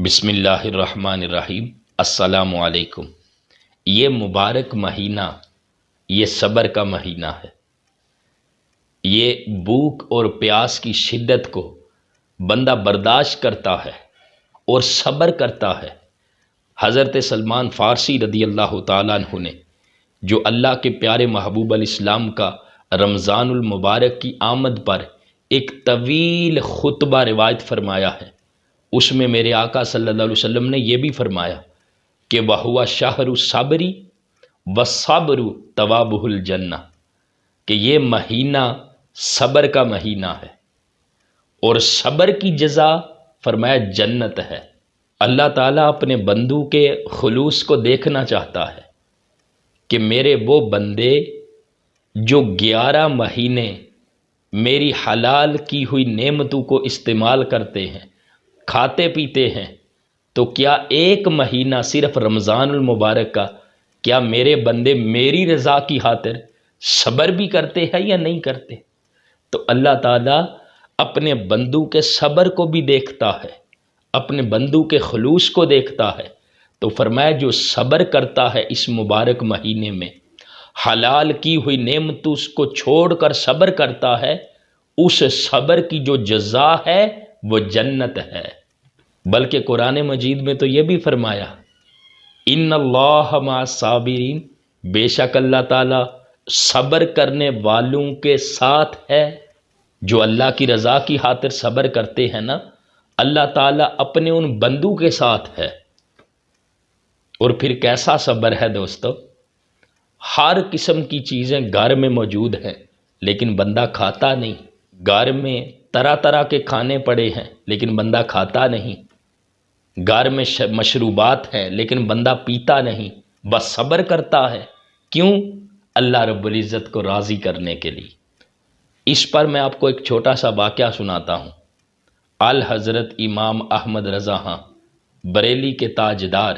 بسم اللہ الرحمن الرحیم۔ السلام علیکم۔ یہ مبارک مہینہ یہ صبر کا مہینہ ہے۔ یہ بھوک اور پیاس کی شدت کو بندہ برداشت کرتا ہے اور صبر کرتا ہے۔ حضرت سلمان فارسی رضی اللہ تعالیٰ عنہ نے جو اللہ کے پیارے محبوب علیہ السلام کا رمضان المبارک کی آمد پر ایک طویل خطبہ روایت فرمایا ہے، اس میں میرے آقا صلی اللہ علیہ وسلم نے یہ بھی فرمایا کہ وَهُوَ شَهْرُ الصَّبْرِ وَالصَّبْرُ ثَوَابُهُ الْجَنَّةُ، کہ یہ مہینہ صبر کا مہینہ ہے اور صبر کی جزا فرمایا جنت ہے۔ اللہ تعالیٰ اپنے بندوں کے خلوص کو دیکھنا چاہتا ہے کہ میرے وہ بندے جو 11 مہینے میری حلال کی ہوئی نعمتوں کو استعمال کرتے ہیں، کھاتے پیتے ہیں، تو کیا ایک مہینہ صرف رمضان المبارک کا کیا میرے بندے میری رضا کی خاطر صبر بھی کرتے ہیں یا نہیں کرتے؟ تو اللہ تعالیٰ اپنے بندوں کے صبر کو بھی دیکھتا ہے، اپنے بندوں کے خلوص کو دیکھتا ہے۔ تو فرمایا جو صبر کرتا ہے اس مبارک مہینے میں، حلال کی ہوئی نعمتوں کو چھوڑ کر صبر کرتا ہے، اس صبر کی جو جزا ہے وہ جنت ہے۔ بلکہ قرآن مجید میں تو یہ بھی فرمایا ان اللہ مع الصابرین، بے شک اللہ تعالیٰ صبر کرنے والوں کے ساتھ ہے۔ جو اللہ کی رضا کی خاطر صبر کرتے ہیں نا، اللہ تعالیٰ اپنے ان بندوں کے ساتھ ہے۔ اور پھر کیسا صبر ہے دوستو؟ ہر قسم کی چیزیں گھر میں موجود ہیں لیکن بندہ کھاتا نہیں، گھر میں طرح طرح کے کھانے پڑے ہیں لیکن بندہ کھاتا نہیں، گھر میں مشروبات ہیں لیکن بندہ پیتا نہیں، بس صبر کرتا ہے۔ کیوں؟ اللہ رب العزت کو راضی کرنے کے لیے۔ اس پر میں آپ کو ایک چھوٹا سا واقعہ سناتا ہوں۔ الحضرت امام احمد رضا خاں بریلی کے تاجدار،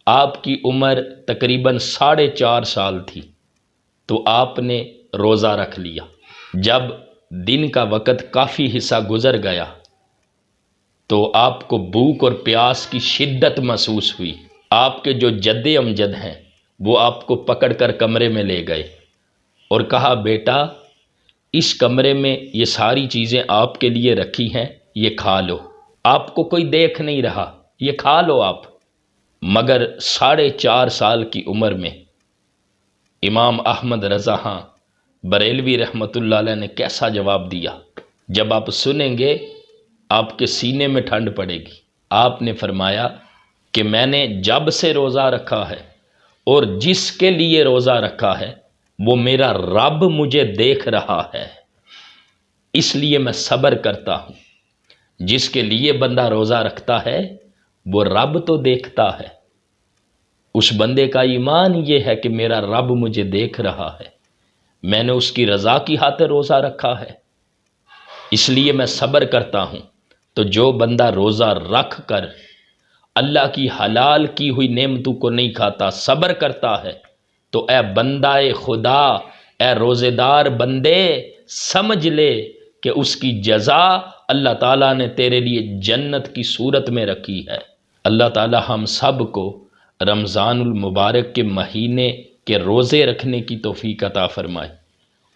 آپ کی عمر تقریباً 4.5 سال تھی تو آپ نے روزہ رکھ لیا۔ جب دن کا وقت کافی حصہ گزر گیا تو آپ کو بھوک اور پیاس کی شدت محسوس ہوئی۔ آپ کے جو جد امجد ہیں وہ آپ کو پکڑ کر کمرے میں لے گئے اور کہا بیٹا اس کمرے میں یہ ساری چیزیں آپ کے لیے رکھی ہیں، یہ کھا لو، آپ کو کوئی دیکھ نہیں رہا، یہ کھا لو آپ۔ مگر 4.5 سال کی عمر میں امام احمد رضا خاں بریلوی رحمۃ اللہ علیہ نے کیسا جواب دیا؟ جب آپ سنیں گے آپ کے سینے میں ٹھنڈ پڑے گی۔ آپ نے فرمایا کہ میں نے جب سے روزہ رکھا ہے اور جس کے لیے روزہ رکھا ہے وہ میرا رب مجھے دیکھ رہا ہے، اس لیے میں صبر کرتا ہوں۔ جس کے لیے بندہ روزہ رکھتا ہے وہ رب تو دیکھتا ہے، اس بندے کا ایمان یہ ہے کہ میرا رب مجھے دیکھ رہا ہے، میں نے اس کی رضا کی خاطر روزہ رکھا ہے، اس لیے میں صبر کرتا ہوں۔ تو جو بندہ روزہ رکھ کر اللہ کی حلال کی ہوئی نعمتوں کو نہیں کھاتا، صبر کرتا ہے، تو اے بندہ خدا، اے روزے دار بندے، سمجھ لے کہ اس کی جزا اللہ تعالیٰ نے تیرے لیے جنت کی صورت میں رکھی ہے۔ اللہ تعالیٰ ہم سب کو رمضان المبارک کے مہینے کے روزے رکھنے کی توفیق عطا فرمائے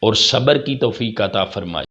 اور صبر کی توفیق عطا فرمائے۔